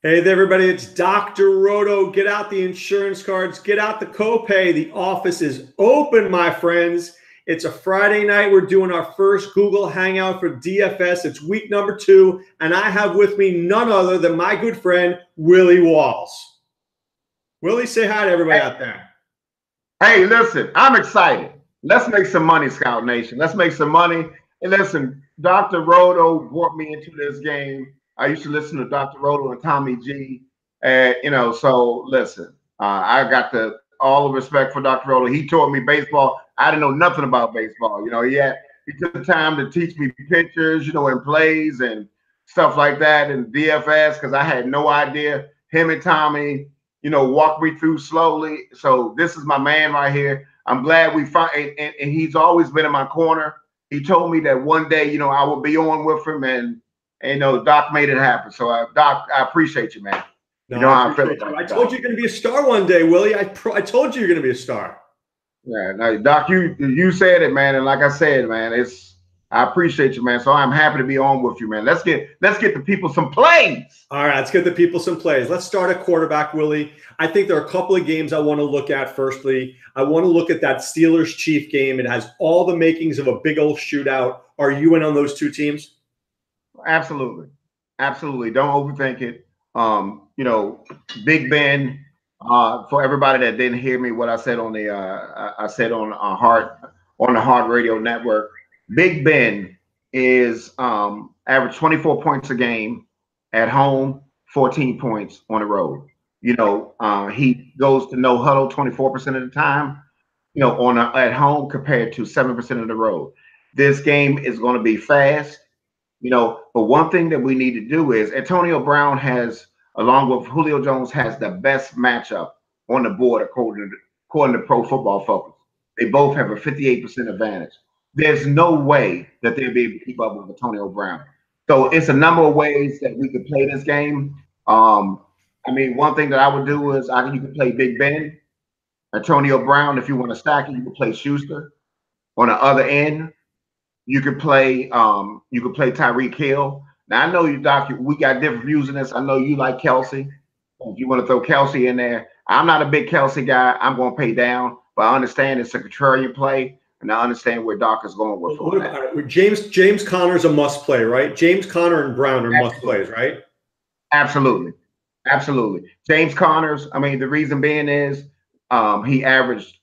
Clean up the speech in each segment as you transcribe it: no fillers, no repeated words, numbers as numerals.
Hey there, everybody. It's Dr. Roto. Get out the insurance cards. Get out the copay. The office is open, my friends. It's a Friday night. We're doing our first Google Hangout for DFS. It's week number 2, and I have with me none other than my good friend, Willie Walls. Willie, say hi to everybody out there. Hey, listen, I'm excited. Let's make some money, Scout Nation. Let's make some money. And listen, Dr. Roto brought me into this game. I used to listen to Dr. Roto and Tommy G. So listen, I got all the respect for Dr. Roto. He taught me baseball. I didn't know nothing about baseball. He took the time to teach me pictures, and plays and stuff like that and DFS because I had no idea. Him and Tommy, walked me through slowly. So this is my man right here. I'm glad we found, and he's always been in my corner. He told me that one day, I would be on with him, and Doc made it happen. So, Doc, I appreciate you, man. No, I told you you're going to be a star one day, Willie. I told you you're going to be a star. Yeah, no, Doc, you said it, man, and like I said, man, I appreciate you, man. So I'm happy to be on with you, man. Let's get the people some plays. All right, let's get the people some plays. Let's start at quarterback, Willie. I think there are a couple of games I want to look at. Firstly, I want to look at that Steelers-Chief game. It has all the makings of a big old shootout. Are you in on those two teams? Absolutely. Absolutely. Don't overthink it. Big Ben, for everybody that didn't hear me, what I said on the Heart Radio Network, Big Ben is average 24 points a game at home, 14 points on the road. He goes to no huddle 24% of the time, at home compared to 7% of the road. This game is going to be fast. But one thing that we need to do is Antonio Brown has, along with Julio Jones, has the best matchup on the board according to Pro Football Focus. They both have a 58% advantage. There's no way that they'll be able to keep up with Antonio Brown. So it's a number of ways that we could play this game. One thing that I would do is you could play Big Ben, Antonio Brown. If you want to stack it, you could play Schuster. On the other end, you could play Tyreek Hill. Now I know you, Doc. We got different views in this. I know you like Kelsey. If you want to throw Kelsey in there, I'm not a big Kelsey guy. I'm going to pay down, but I understand it's a contrarian play, and I understand where Doc is going with that. James Conner's a must play, right? James Conner and Brown are must plays, right? Absolutely. James Conner's. The reason being is he averaged,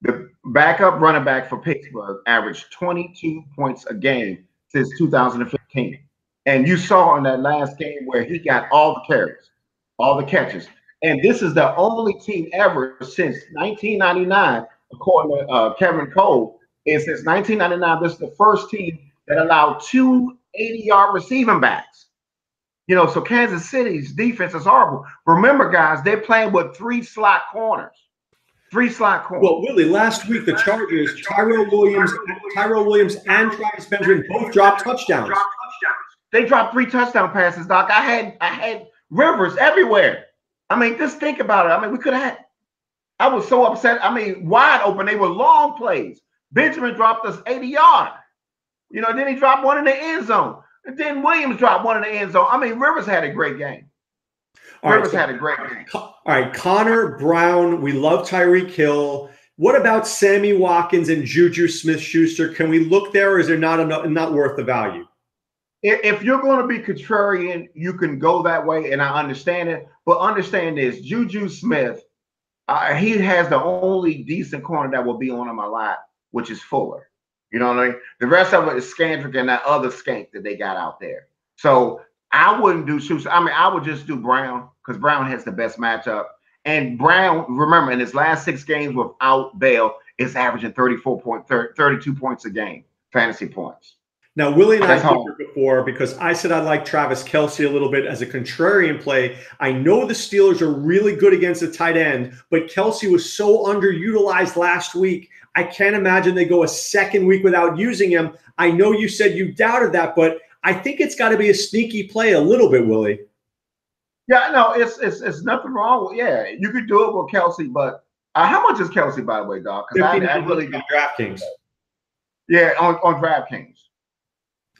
the backup running back for Pittsburgh averaged 22 points a game since 2015. And you saw in that last game where he got all the carries, all the catches. And this is the only team ever since 1999, according to Kevin Cole, and since 1999, this is the first team that allowed 2 80-yard receiving backs. So Kansas City's defense is horrible. Remember, guys, they're playing with 3 slot corners. 3 slot corners. Well, Willie, last week the Chargers, Tyrell Williams and Travis Benjamin both dropped touchdowns. They dropped 3 touchdown passes, Doc. I had Rivers everywhere. Just think about it. We could have had. I was so upset. Wide open. They were long plays. Benjamin dropped us 80-yard. Then he dropped one in the end zone. And then Williams dropped one in the end zone. Rivers had a great game. Had a great game. All right, Connor, Brown, we love Tyreek Hill. What about Sammy Watkins and Juju Smith-Schuster? Can we look there, or is there not worth the value? If you're going to be contrarian, you can go that way, and I understand it. But understand this, Juju Smith, he has the only decent corner that will be on my lot, which is Fuller. You know what I mean? The rest of it is Scandrick and that other skank that they got out there. So I wouldn't do Schuster. I would just do Brown because Brown has the best matchup. And Brown, remember, in his last 6 games without Bell, is averaging 32 points a game, fantasy points. Now, Willie and I talked before because I said I like Travis Kelce a little bit as a contrarian play. I know the Steelers are really good against the tight end, but Kelce was so underutilized last week. I can't imagine they go a second week without using him. I know you said you doubted that, but I think it's got to be a sneaky play a little bit, Willie. Yeah, no, it's nothing wrong with. Yeah, you could do it with Kelce, but how much is Kelce, by the way, Doc? Because I really on DraftKings. Yeah, on DraftKings.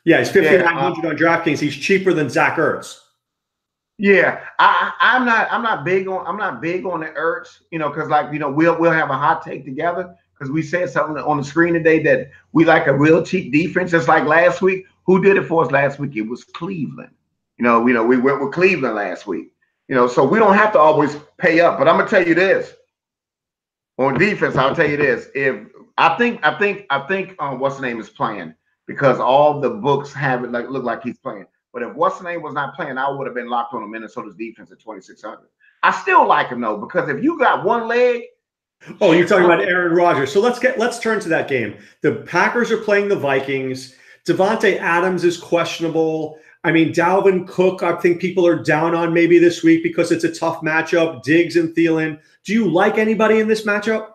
Yeah, he's $5,900 on DraftKings. He's cheaper than Zach Ertz. Yeah, I'm not big on the Ertz, because we'll have a hot take together because we said something on the screen today that we like a real cheap defense, just like last week. Who did it for us last week? It was Cleveland. We went with Cleveland last week. So we don't have to always pay up. But I'm gonna tell you this on defense. I'll tell you this: if what's the name is playing because all the books have it look like he's playing. But if what's the name was not playing, I would have been locked on a Minnesota's defense at 2,600. I still like him though because if you got one leg. Oh, you're talking about Aaron Rodgers. So let's turn to that game. The Packers are playing the Vikings. Devontae Adams is questionable. I mean, Dalvin Cook, I think people are down on maybe this week because it's a tough matchup. Diggs and Thielen. Do you like anybody in this matchup?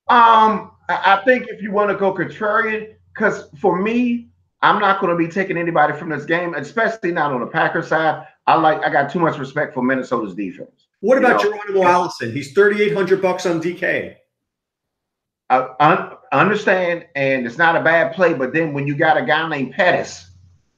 I think if you want to go contrarian, because for me, I'm not going to be taking anybody from this game, especially not on the Packers side. I got too much respect for Minnesota's defense. What about Geronimo Allison? He's $3,800 on DK. I understand, and it's not a bad play, but then when you got a guy named Pettis,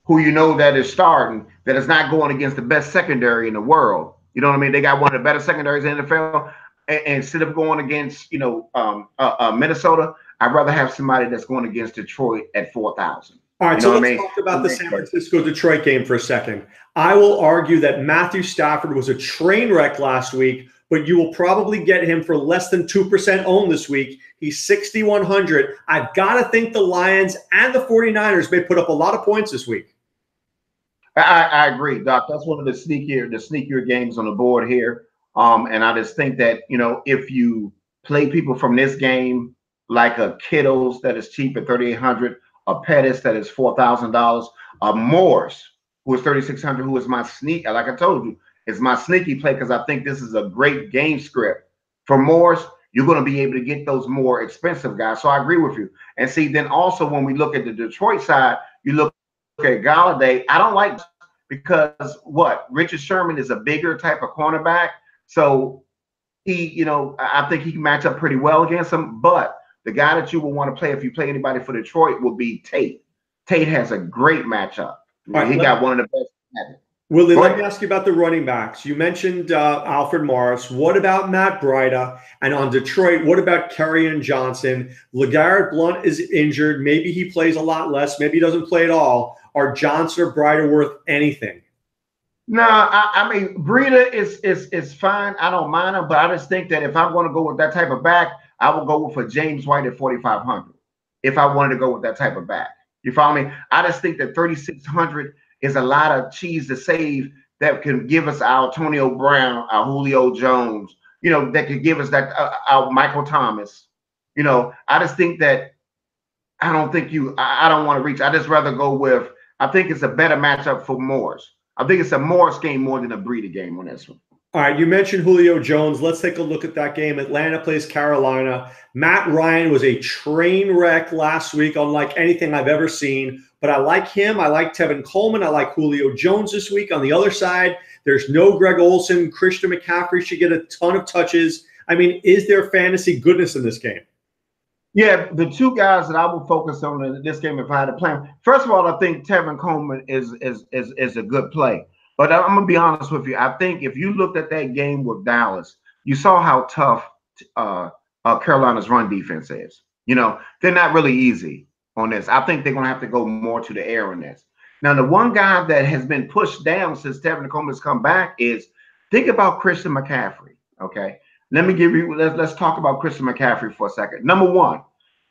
who that is starting, that is not going against the best secondary in the world. You know what I mean? They got one of the better secondaries in the NFL. And instead of going against, Minnesota, I'd rather have somebody that's going against Detroit at 4,000. All right, so let's talk about the San Francisco-Detroit game for a second. I will argue that Matthew Stafford was a train wreck last week, but you will probably get him for less than 2% owned this week. He's 6,100. I've got to think the Lions and the 49ers may put up a lot of points this week. I agree, Doc. That's one of the sneakier games on the board here. And I just think that, if you play people from this game, like a Kittles that is cheap at 3,800, a Pettis that is $4,000, a Morris who is 3,600, who is my sneak, like I told you, is my sneaky play because I think this is a great game script. For Morris, you're going to be able to get those more expensive guys. So I agree with you. And see, then also when we look at the Detroit side, you look at Galladay. I don't like because Richard Sherman is a bigger type of cornerback. So he, I think he can match up pretty well against him. But the guy that you will want to play if you play anybody for Detroit will be Tate. Tate has a great matchup. He got one of the best. Willie, let me ask you about the running backs. You mentioned Alfred Morris. What about Matt Breida? And on Detroit, what about Kerryon Johnson? LeGarrette Blount is injured. Maybe he plays a lot less. Maybe he doesn't play at all. Are Johnson or Breida worth anything? No, I mean, Breida is fine. I don't mind him, but I just think that if I'm going to go with that type of back, I will go with a James White at 4,500 if I wanted to go with that type of back. You follow me? I just think that 3,600 is a lot of cheese to save that can give us our Antonio Brown, our Julio Jones, that could give us that our Michael Thomas. I just think that I don't want to reach. I just rather go with, I think it's a better matchup for Morris. I think it's a Morris game more than a Breida game on this one. All right, you mentioned Julio Jones. Let's take a look at that game. Atlanta plays Carolina. Matt Ryan was a train wreck last week, unlike anything I've ever seen. But I like him. I like Tevin Coleman. I like Julio Jones this week. On the other side, there's no Greg Olsen. Christian McCaffrey should get a ton of touches. I mean, is there fantasy goodness in this game? Yeah, the two guys that I will focus on in this game if I had to play them. First of all, I think Tevin Coleman is a good play. But I'm going to be honest with you. I think if you looked at that game with Dallas, you saw how tough Carolina's run defense is. They're not really easy on this. I think they're going to have to go more to the air on this. Now, the one guy that has been pushed down since Tevin Coleman's come back is, think about Christian McCaffrey, okay? Let's talk about Christian McCaffrey for a second. Number one,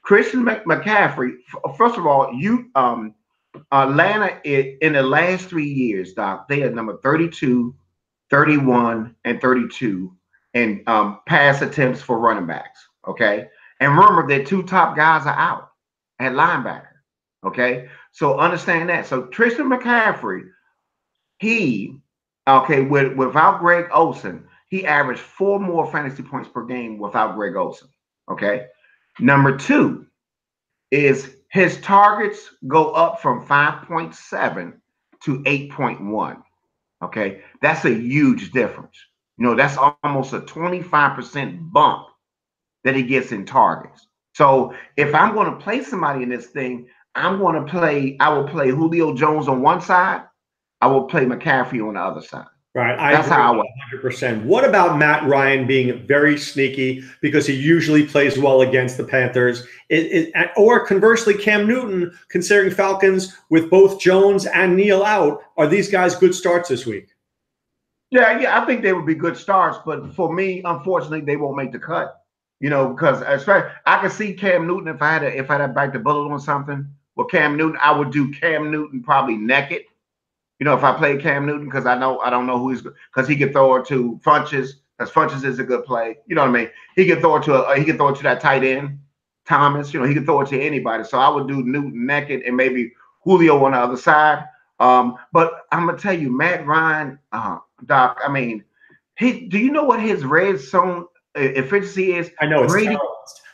Christian McCaffrey, first of all, Atlanta, in the last 3 years, Doc, they are number 32, 31, and 32 in pass attempts for running backs, okay? And remember, their two top guys are out at linebacker, okay? So understand that. So Christian McCaffrey, without Greg Olsen, he averaged 4 more fantasy points per game without Greg Olsen, okay? Number two is his targets go up from 5.7 to 8.1. Okay, that's a huge difference. That's almost a 25% bump that he gets in targets. So if I'm going to play somebody in this thing, I will play Julio Jones on one side. I will play McCaffrey on the other side. Right. I That's agree how I with would. 100%. What about Matt Ryan being very sneaky because he usually plays well against the Panthers? Or conversely, Cam Newton, considering Falcons with both Jones and Neal out, are these guys good starts this week? Yeah, I think they would be good starts, but for me, unfortunately, they won't make the cut. Because especially I can see Cam Newton if I had to bite the bullet on something. Well, Cam Newton, I would do Cam Newton probably naked. If I play Cam Newton, because I don't know who he's, because he could throw it to Funches, because Funches is a good play. You know what I mean? He could throw it to that tight end, Thomas. He could throw it to anybody. So I would do Newton naked and maybe Julio on the other side. But I'm gonna tell you, Matt Ryan, Doc. I mean, do you know what his red zone efficiency is? I know it's terrible.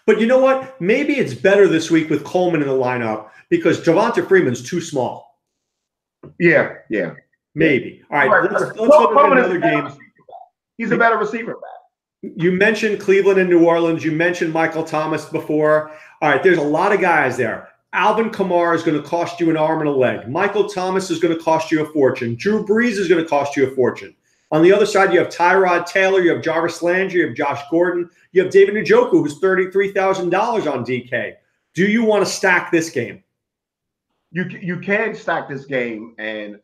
But you know what? Maybe it's better this week with Coleman in the lineup because Javonte Freeman's too small. Yeah. Maybe. All right, let's look at another game. He's a better receiver back. You mentioned Cleveland and New Orleans. You mentioned Michael Thomas before. All right, there's a lot of guys there. Alvin Kamara is going to cost you an arm and a leg. Michael Thomas is going to cost you a fortune. Drew Brees is going to cost you a fortune. On the other side, you have Tyrod Taylor, you have Jarvis Landry, you have Josh Gordon, you have David Njoku, who's $33,000 on DK. Do you want to stack this game? You can stack this game and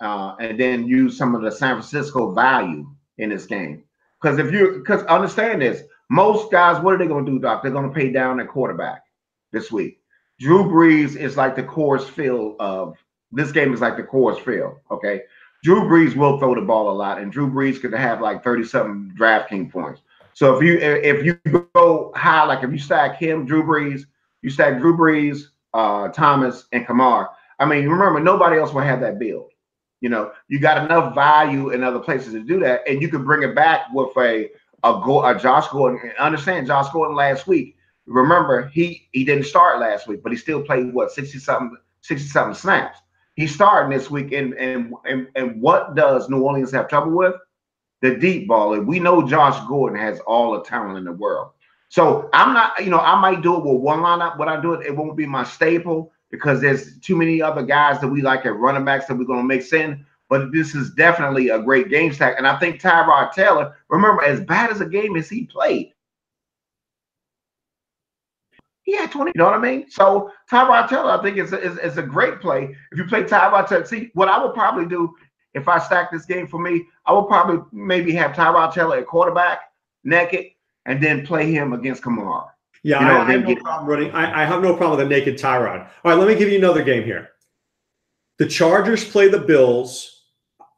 then use some of the San Francisco value in this game. Because understand this, most guys, what are they going to do, Doc? They're going to pay down their quarterback this week. Drew Brees is like the Coors Field of this game is like the Coors Field. Okay, Drew Brees will throw the ball a lot, and Drew Brees could have like 30-something DraftKings points. So if you go high, like if you stack him, Drew Brees, Thomas, and Kamara. I mean, remember, nobody else will have that build. You got enough value in other places to do that, and you can bring it back with a Josh Gordon. Understand, Josh Gordon last week. Remember, he didn't start last week, but he still played 60-something snaps. He's starting this week, and what does New Orleans have trouble with? The deep ball. And we know Josh Gordon has all the talent in the world. So I'm not, I might do it with one lineup. When I do it, it won't be my staple, because there's too many other guys that we like at running backs that we're going to mix in. But this is definitely a great game stack. And I think Tyrod Taylor, remember, as bad as a game as he played, he had 20, you know what I mean? So Tyrod Taylor, I think is a great play. If you play Tyrod Taylor, see, what I would probably do if I stack this game for me, I would probably maybe have Tyrod Taylor at quarterback, naked, and then play him against Kamara. Yeah, I have no problem running. I have no problem with a naked Tyrod. All right, let me give you another game here. The Chargers play the Bills.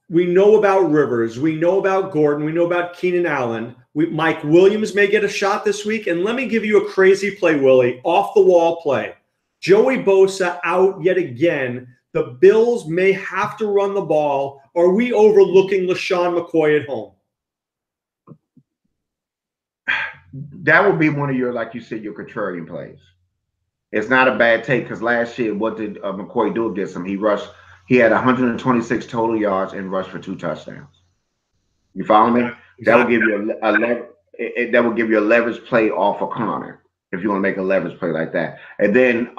We know about Rivers. We know about Gordon. We know about Keenan Allen. Mike Williams may get a shot this week. And let me give you a crazy play, Willie, off-the-wall play. Joey Bosa out yet again. The Bills may have to run the ball. Are we overlooking LaShawn McCoy at home? That would be one of your, like you said, your contrarian plays. It's not a bad take, because last year, what did McCoy do against him? He had 126 total yards and rushed for 2 touchdowns. You follow me? Exactly. That will give you a leverage play off of Connor if you want to make a leverage play like that. And then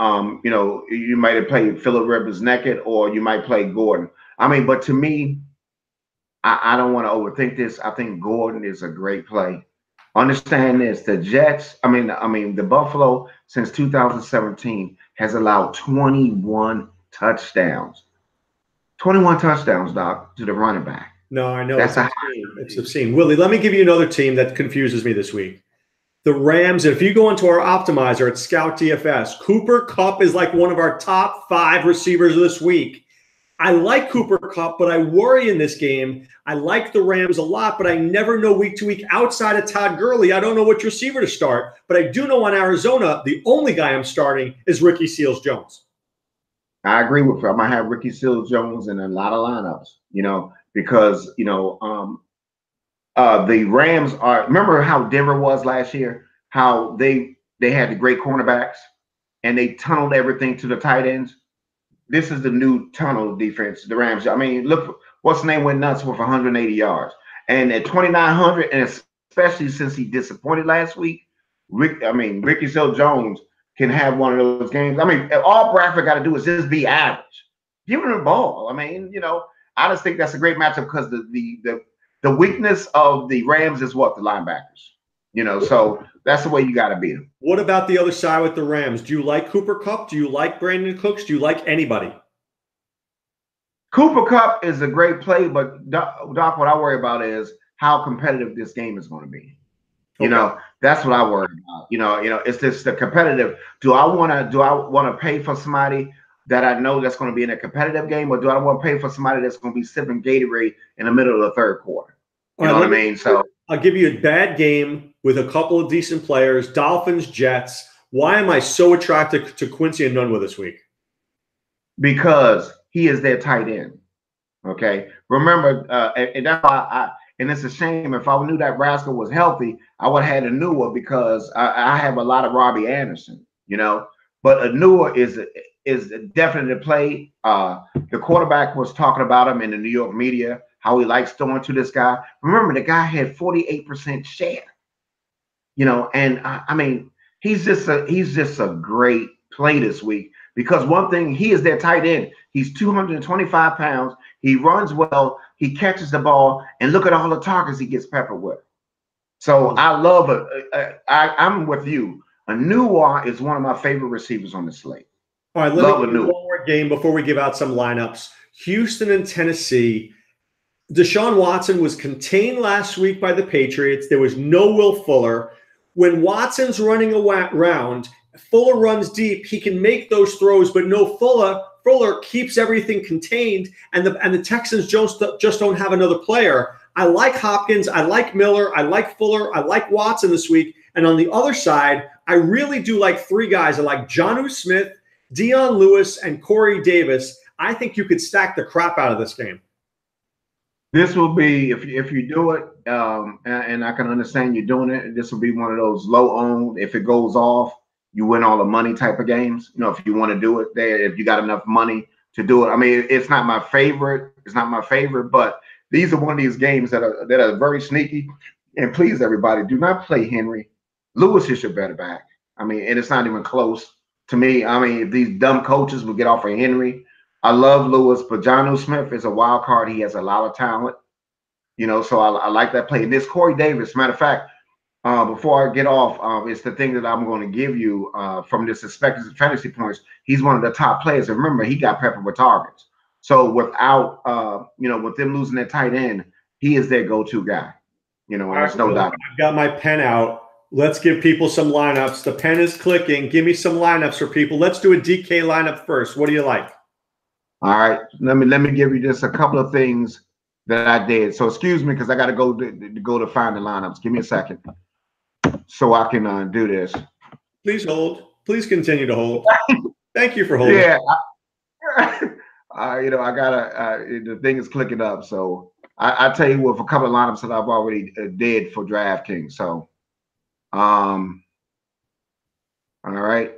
you might have played Phillip Rivers naked, or you might play Gordon. I mean, but to me, I don't want to overthink this. I think Gordon is a great play. Understand this: the Jets, the Buffalo, since 2017 has allowed 21 touchdowns. 21 touchdowns, Doc, to the running back. No, I know. That's it's obscene. Willie, let me give you another team that confuses me this week. The Rams, if you go into our optimizer at Scout DFS, Cooper Kupp is like one of our top 5 receivers this week. I like Cooper Kupp, but I worry in this game. I like the Rams a lot, but I never know week to week. Outside of Todd Gurley, I don't know which receiver to start. But I do know on Arizona, the only guy I'm starting is Ricky Seals-Jones. I agree with you. I might have Ricky Seals-Jones in a lot of lineups, because, the Rams are – remember how Denver was last year, how they had the great cornerbacks and they tunneled everything to the tight ends? This is the new tunnel defense, the Rams. I mean, look, what's the name went nuts with 180 yards. And at 2,900, and especially since he disappointed last week, Ricky Seals-Jones can have one of those games. I mean, all Bradford got to do is just be average. Give him the ball. I mean, I just think that's a great matchup, because the weakness of the Rams is what? The linebackers. You know, so that's the way you got to beat them. What about the other side with the Rams? Do you like Cooper Kupp? Do you like Brandon Cooks? Do you like anybody? Cooper Kupp is a great play, but Doc, what I worry about is how competitive this game is going to be. You know, that's what I worry about. You know, it's just the competitive. Do I want to pay for somebody that I know that's going to be in a competitive game, or do I want to pay for somebody that's going to be sipping Gatorade in the middle of the third quarter? You know what I mean? So I'll give you a bad game with a couple of decent players. Dolphins, Jets. Why am I so attracted to Quincy Enunwa this week? Because he is their tight end. Okay. Remember, and that's why and it's a shame. If I knew that Rascal was healthy, I would have had Enunwa because I have a lot of Robbie Anderson, you know. But Enunwa is definitely the play. The quarterback was talking about him in the New York media, how he likes throwing to this guy. Remember, the guy had 48% share. You know, and I mean, he's just a great play this week because one thing, he is their tight end. He's 225 pounds. He runs well. He catches the ball, and look at all the targets he gets peppered with. So I love it. I'm with you. Enunwa is one of my favorite receivers on the slate. All right, let me give you one more game before we give out some lineups. Houston and Tennessee. Deshaun Watson was contained last week by the Patriots. There was no Will Fuller. When Watson's running around, Fuller runs deep. He can make those throws, but no Fuller. Fuller keeps everything contained, and the Texans just don't have another player. I like Hopkins. I like Miller. I like Fuller. I like Watson this week. And on the other side, I really do like three guys. I like Jonnu Smith, Dion Lewis, and Corey Davis. I think you could stack the crap out of this game. This will be, if you do it, and I can understand you doing it, this will be one of those low-owned, if it goes off, you win all the money type of games. You know, if you want to do it there, if you got enough money to do it. I mean, it's not my favorite. It's not my favorite, but these are one of these games that are very sneaky. And please, everybody, do not play Henry. Lewis is your better back. I mean, and it's not even close to me. I mean, if these dumb coaches will get off of Henry, I love Lewis, but Jonnu Smith is a wild card. He has a lot of talent, you know, so I like that play. And this Corey Davis, matter of fact, before I get off, it's the thing that I'm going to give you from this expected fantasy points. He's one of the top players. And remember, he got peppered with targets. So without, you know, with them losing their tight end, he is their go-to guy. You know, there's no doubt. I've got my pen out. Let's give people some lineups. The pen is clicking. Give me some lineups for people. Let's do a DK lineup first. What do you like? All right, let me give you just a couple of things that I did. So excuse me because I got to go to find the lineups. Give me a second so I can do this. Please hold. Please continue to hold. Thank you for holding. Yeah, you know, I gotta. The thing is clicking up, so I tell you what, a couple of lineups that I've already did for DraftKings. So, all right.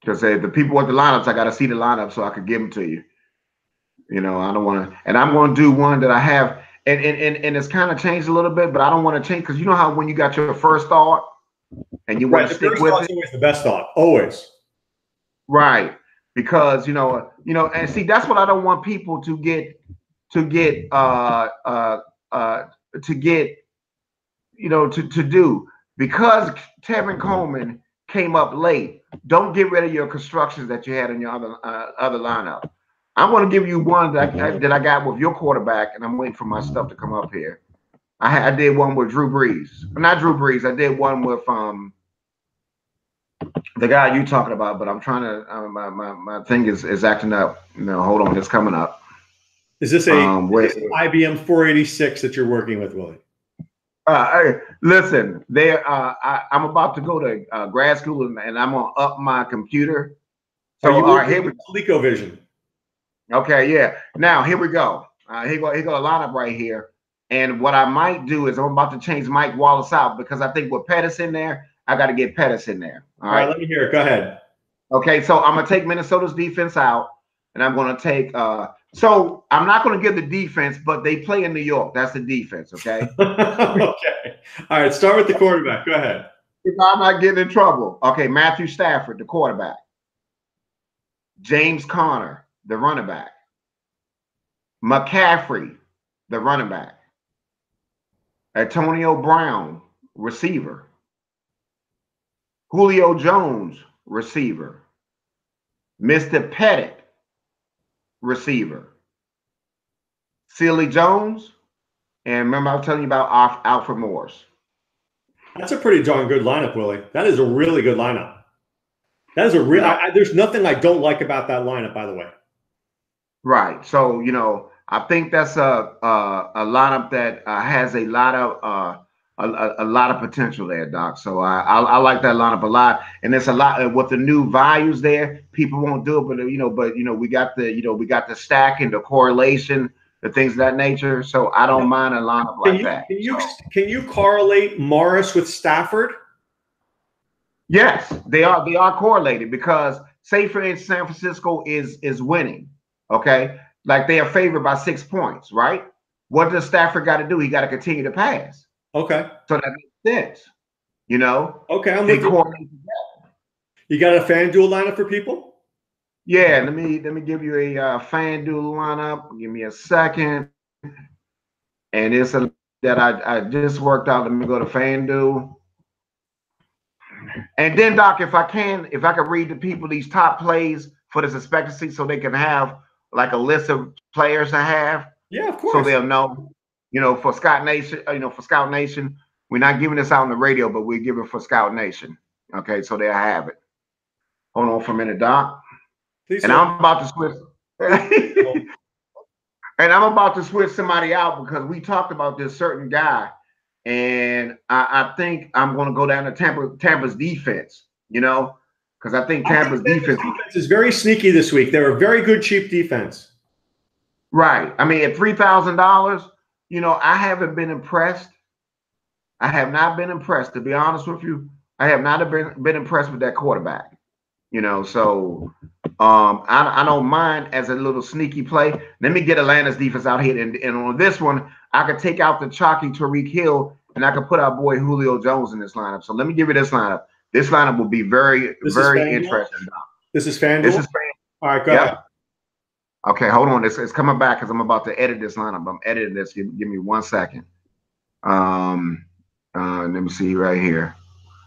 Because the people want the lineups, I got to see the lineup so I could give them to you. You know, I don't want to, and I'm going to do one that I have, and it's kind of changed a little bit, but I don't want to change because you know how when you got your first thought and you want to stick with it, always the best thought, always. Right, because you know, and see that's what I don't want people to get, you know, to do because Tevin Coleman came up late. Don't get rid of your constructions that you had in your other lineup. I want to give you one that I got with your quarterback, and I'm waiting for my stuff to come up here. I did one with Drew Brees, not Drew Brees. I did one with the guy you talking about, but I'm trying to. My thing is acting up. You know, hold on, it's coming up. Is this IBM 486 that you're working with, Willie? Hey, listen, I'm about to go to grad school and I'm gonna up my computer. So all right, here we go. ColecoVision. Okay, yeah. Now here we go. Here go a lineup right here. And what I might do is I'm about to change Mike Wallace out because I think with Pettis in there, I got to get Pettis in there. All right, let me hear it. Go ahead. Okay, so I'm gonna take Minnesota's defense out, and I'm gonna take. So I'm not going to give the defense, but they play in New York. That's the defense, okay? Okay. All right, start with the quarterback. Go ahead. If I'm not getting in trouble. Okay, Matthew Stafford, the quarterback. James Conner, the running back. McCaffrey, the running back. Antonio Brown, receiver. Julio Jones, receiver. Mr. Pettit, receiver. Sealy Jones, and remember I was telling you about Alfred Morris. That's a pretty darn good lineup, Willie. That is a really good lineup. That is a real. There's nothing I don't like about that lineup, by the way. Right. So I think that's a lineup that has a lot of potential there, Doc. So I like that lineup a lot, and there's a lot with the new values there. People won't do it, but we got the stack and the correlation, the things of that nature. So I don't mind a lineup like that. Can you correlate Morris with Stafford? Yes, they are correlated because, say for instance, San Francisco is winning. Okay, like they are favored by 6 points, right? What does Stafford got to do? He got to continue to pass. Okay, so that makes sense. Okay, I'm with you. You got a FanDuel lineup for people? Yeah, let me give you a FanDuel lineup. Give me a second. And it's that I just worked out. Let me go to FanDuel. And then, Doc, if I can read the people these top plays for this expectancy, so they can have like a list of players to have. Yeah, of course. So they'll know. For Scout Nation, for Scout Nation, we're not giving this out on the radio, but we're giving for Scout Nation. Okay, so they'll have it. Hold on for a minute, Doc. Please. And I'm about to switch. And I'm about to switch somebody out because we talked about this certain guy. And I think I'm going to go down to Tampa's defense, because I think Tampa's defense is very sneaky this week. They're a very good cheap defense. Right. I mean, at $3,000, I haven't been impressed. I have not been impressed, to be honest with you. I have not been impressed with that quarterback. So I don't mind as a little sneaky play. Let me get Atlanta's defense out here. And on this one, I could take out the chalky Tyreek Hill, and I could put our boy Julio Jones in this lineup. So let me give you this lineup. This lineup will be very, very interesting. This is FanDuel? This is FanDuel. All right, go ahead. Okay, hold on. It's coming back because I'm about to edit this lineup. I'm editing this. Give me 1 second. Let me see right here.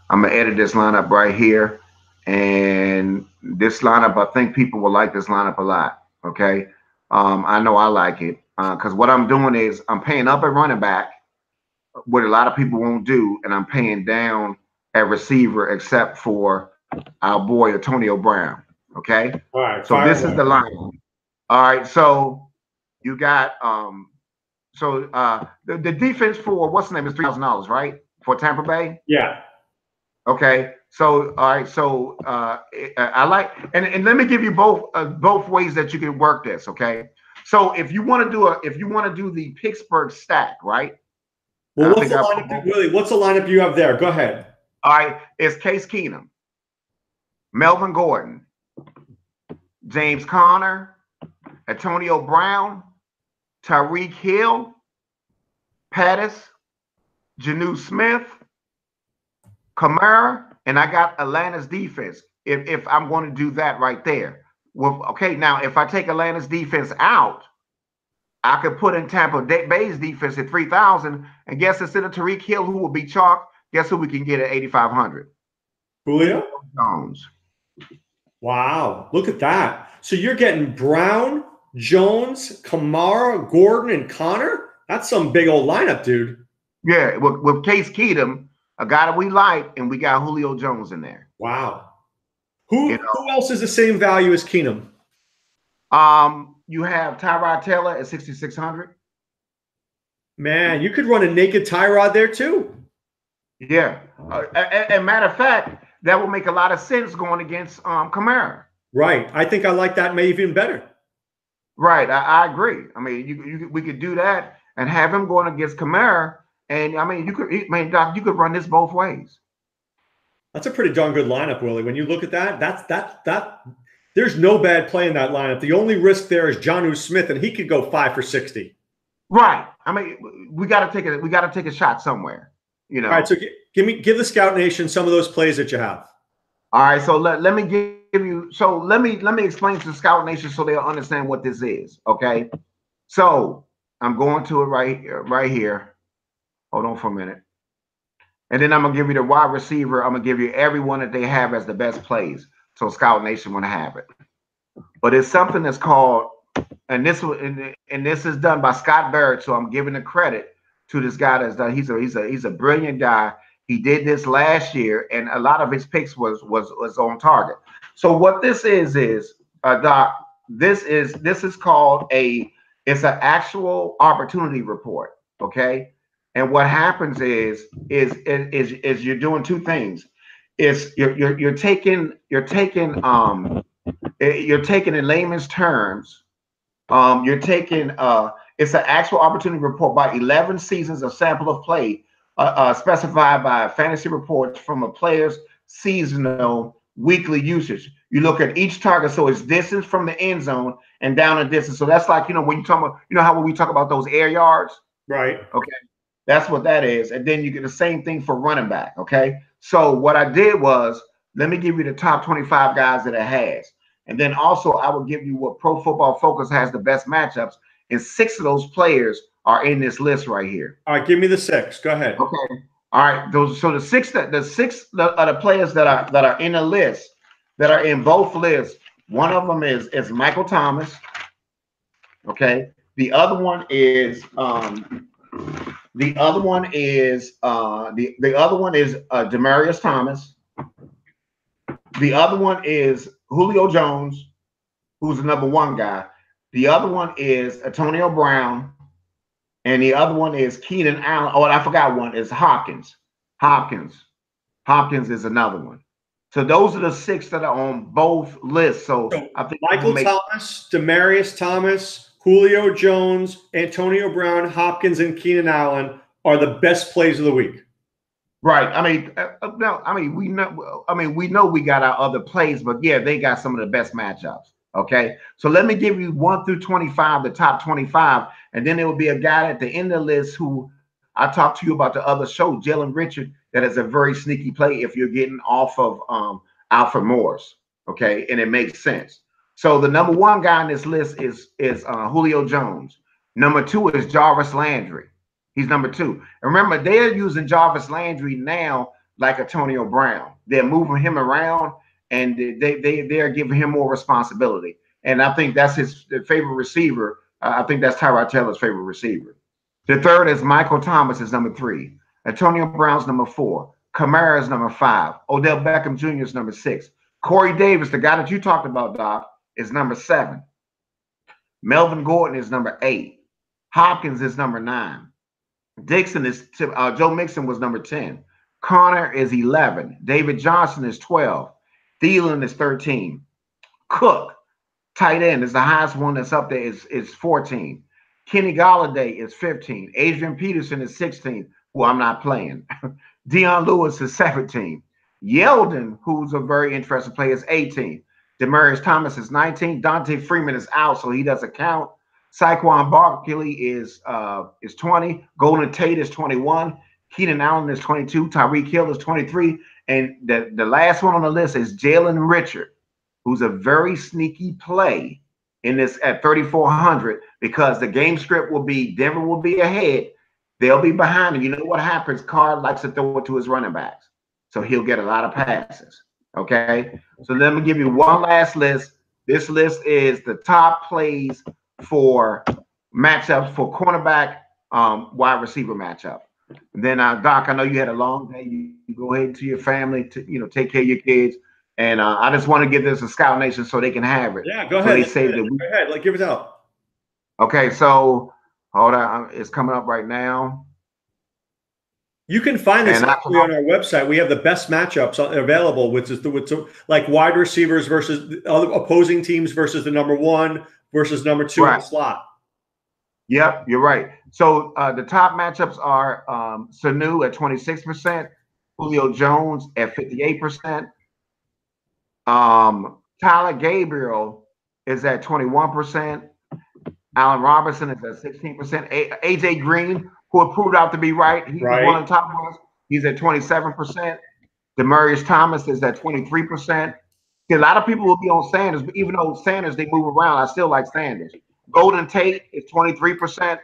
I'm going to edit this lineup right here. And this lineup, I think people will like this lineup a lot. Okay. I know I like it because what I'm doing is I'm paying up at running back, what a lot of people won't do, and I'm paying down at receiver except for our boy Antonio Brown. Okay. All right. So this is the lineup. All right. So you got the defense for what's the name is $3,000, right? For Tampa Bay? Yeah. Okay. So all right. So I like and let me give you both ways that you can work this. Okay. So if you want to do the Pittsburgh stack, right? Well, what's the lineup you have there? Go ahead. All right. It's Case Keenum, Melvin Gordon, James Conner, Antonio Brown, Tyreek Hill, Pettis, Jonnu Smith, Kamara, and I got Atlanta's defense. If I'm going to do that right there. Well, okay, now if I take Atlanta's defense out, I could put in Tampa Bay's defense at 3,000, and guess instead of Tyreek Hill, who will be chalk, guess who we can get at 8,500? Julio Jones. Wow, look at that. So you're getting Brown, Jones, Kamara, Gordon, and Connor? That's some big old lineup, dude. Yeah, with Case Keenum, a guy that we like, and we got Julio Jones in there. Wow. Who else is the same value as Keenum? You have Tyrod Taylor at 6,600. Man, you could run a naked Tyrod there too. Yeah. And matter of fact, that will make a lot of sense going against Kamara. Right. I think I like that maybe even better. Right. I agree. I mean, we could do that and have him going against Kamara. And I mean, Doc, you could run this both ways. That's a pretty darn good lineup, Willie. When you look at that, there's no bad play in that lineup. The only risk there is Jonnu Smith, and he could go 5 for 60. Right. I mean, we got to take a shot somewhere. All right. So give the Scout Nation some of those plays that you have. All right. So let me give you. So let me explain to the Scout Nation so they'll understand what this is. Okay. So I'm going to it right here. Hold on for a minute. And then I'm gonna give you the wide receiver. I'm gonna give you everyone that they have as the best plays. So Scout Nation want to have it. But it's something that's called, and this is done by Scott Barrett. So I'm giving the credit to this guy that's done. He's a brilliant guy. He did this last year, and a lot of his picks was on target. So what this is Doc, this is called it's an actual opportunity report. Okay. And what happens is you're doing two things. Is you're taking in layman's terms, you're taking it's an actual opportunity report by 11 seasons of sample of play specified by fantasy reports from a player's seasonal weekly usage. You look at each target, so it's distance from the end zone and down a distance. So that's like, when you talk about, how when we talk about those air yards, right? Okay, that's what that is. And then you get the same thing for running back. Okay, so what I did was, let me give you the top 25 guys that it has. And then also I will give you what Pro Football Focus has the best matchups. And 6 of those players are in this list right here. All right, give me the 6. Go ahead. Okay. All right. So the six are the players that are in the list, that are in both lists. One of them is Michael Thomas. Okay. The other one is Demaryius Thomas. The other one is Julio Jones, who's the number 1 guy. The other one is Antonio Brown. And the other one is Keenan Allen. Oh, and I forgot one is Hopkins. Hopkins is another one. So those are the 6 that are on both lists. So I think Michael Thomas, Demaryius Thomas, Julio Jones, Antonio Brown, Hopkins, and Keenan Allen are the best plays of the week. Right. We know we got our other plays, but yeah, they got some of the best matchups. Okay. So let me give you 1 through 25, the top 25, and then there will be a guy at the end of the list who I talked to you about the other show, Jalen Richard, that is a very sneaky play if you're getting off of Alfred Morris. Okay, and it makes sense. So the number 1 guy on this list is Julio Jones. Number 2 is Jarvis Landry. He's number 2. And remember, they're using Jarvis Landry now like Antonio Brown. They're moving him around, and they're giving him more responsibility. And I think that's his favorite receiver. I think that's Tyrod Taylor's favorite receiver. The third is Michael Thomas is number 3. Antonio Brown's number 4. Kamara is number 5. Odell Beckham Jr. is number 6. Corey Davis, the guy that you talked about, Doc, is number 7. Melvin Gordon is number 8. Hopkins is number 9. Dixon is Joe Mixon was number 10. Connor is 11. David Johnson is 12. Thielen is 13. Cook, tight end, is the highest one that's up there, is 14. Kenny Golladay is 15. Adrian Peterson is 16, who I'm not playing. Deion Lewis is 17. Yeldon, who's a very interesting player, is 18. Demaryius Thomas is 19. Dante Freeman is out, so he doesn't count. Saquon Barkley is 20. Golden Tate is 21. Keenan Allen is 22. Tyreek Hill is 23. And the last one on the list is Jalen Richard, who's a very sneaky play in this at 3,400, because the game script will be Denver will be ahead. They'll be behind. And you know what happens? Carr likes to throw it to his running backs. So he'll get a lot of passes. Okay. So let me give you one last list. This list is the top plays for matchups for cornerback, wide receiver matchup. And then Doc, I know you had a long day. You go ahead to your family to take care of your kids. And I just want to give this a Scout Nation so they can have it. Yeah, go ahead. So go ahead. Give it out. Okay, so hold on. It's coming up right now. You can find this actually on our website. We have the best matchups available, which is like wide receivers versus other opposing teams versus the number 1 versus number 2 in the slot. Yep, you're right. So the top matchups are Sanu at 26%, Julio Jones at 58%. Tyler Gabriel is at 21%. Allen Robinson is at 16%. AJ Green, who proved out to be right, he's one of the top ones. He's at 27%. Demaryius Thomas is at 23%. See, a lot of people will be on Sanders, but even though Sanders, they move around, I still like Sanders. Golden Tate is 23%.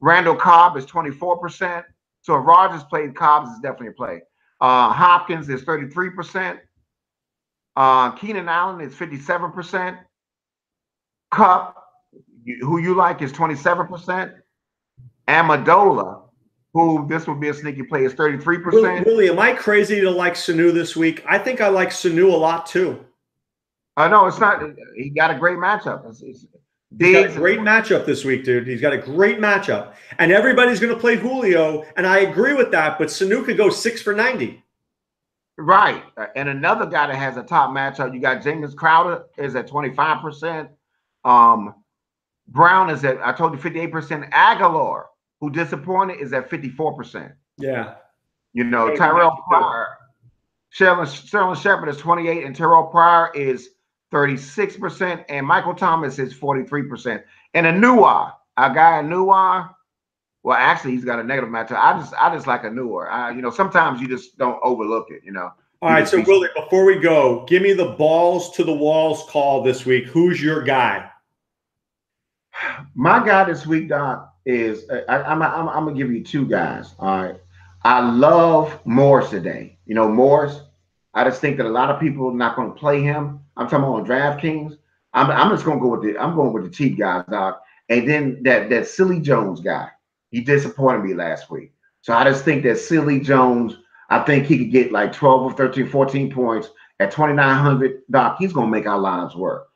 Randall Cobb is 24%. So if Rodgers played, Cobbs is definitely a play. Hopkins is 33%. Keenan Allen is 57%. Cup, who you like, is 27%. Amendola, who this would be a sneaky play, is 33%. Willie, am I crazy to like Sanu this week? I think I like Sanu a lot too. No, it's not. He got a great matchup. He's got a great matchup this week, dude. He's got a great matchup. And everybody's going to play Julio, and I agree with that, but Sanu could go 6 for 90. Right. And another guy that has a top matchup, you got James Crowder is at 25%. Brown is at, I told you, 58%. Aguilar, who disappointed, is at 54%. Yeah. You know, Tyrell Pryor, Sterling Shepard is 28%, and Terrell Pryor is 36%, and Michael Thomas is 43%. And Anua, a guy Anua, well, actually, he's got a negative matchup. I just like Anua. You know, sometimes you just don't overlook it. You know. All right, so Willie, before we go, give me the balls to the walls call this week. Who's your guy? My guy this week, Doc, is I'm gonna give you two guys. All right, I love Morris today. You know, Morris. I just think that a lot of people are not going to play him. I'm talking about on DraftKings. I'm just going to go with I'm going with the cheap guys, Doc. And then that Silly Jones guy. He disappointed me last week. So I just think that Silly Jones, I think he could get like 12 or 13, 14 points at 2,900. Doc, he's going to make our lines work.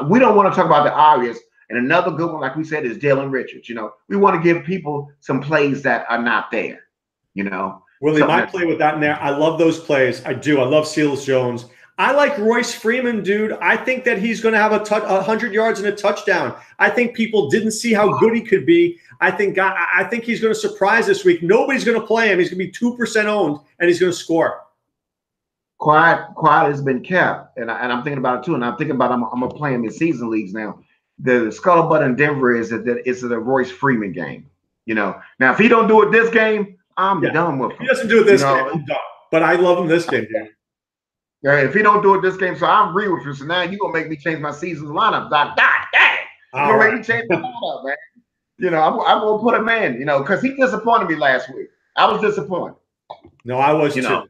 We don't want to talk about the obvious. And another good one, like we said, is Jalen Richards. You know, we want to give people some plays that are not there, you know. Willie, my play with that in there. I love those plays. I do. I love Seals Jones. I like Royce Freeman, dude. I think that he's going to have 100 yards and a touchdown. I think people didn't see how good he could be. I think he's going to surprise this week. Nobody's going to play him. He's going to be 2% owned, and he's going to score. Quiet has been kept, and I'm thinking about it too. And I'm thinking about I'm going to play him in season leagues now. The scuttlebutt in Denver is that it's the Royce Freeman game. You know, now if he don't do it this game, I'm done with him. He doesn't do it this game, I'm done. But I love him this game, dude. Yeah, if he don't do it this game, so I agree with you. So now you're gonna make me change my season lineup. Like, God dang, you're gonna make me change my lineup, man. You know, I'm gonna put him in, you know, because he disappointed me last week. I was disappointed. No, I was too.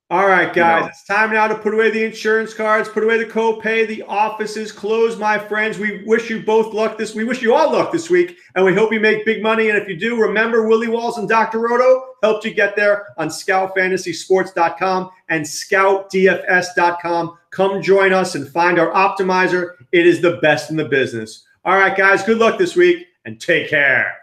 All right, guys, it's time now to put away the insurance cards, put away the copay. The office is closed, my friends. We wish you both luck we wish you all luck this week, and we hope you make big money. And if you do, remember Willie Walls and Dr. Roto helped you get there on scoutfantasysports.com and scoutdfs.com. Come join us and find our optimizer. It is the best in the business. All right, guys, good luck this week, and take care.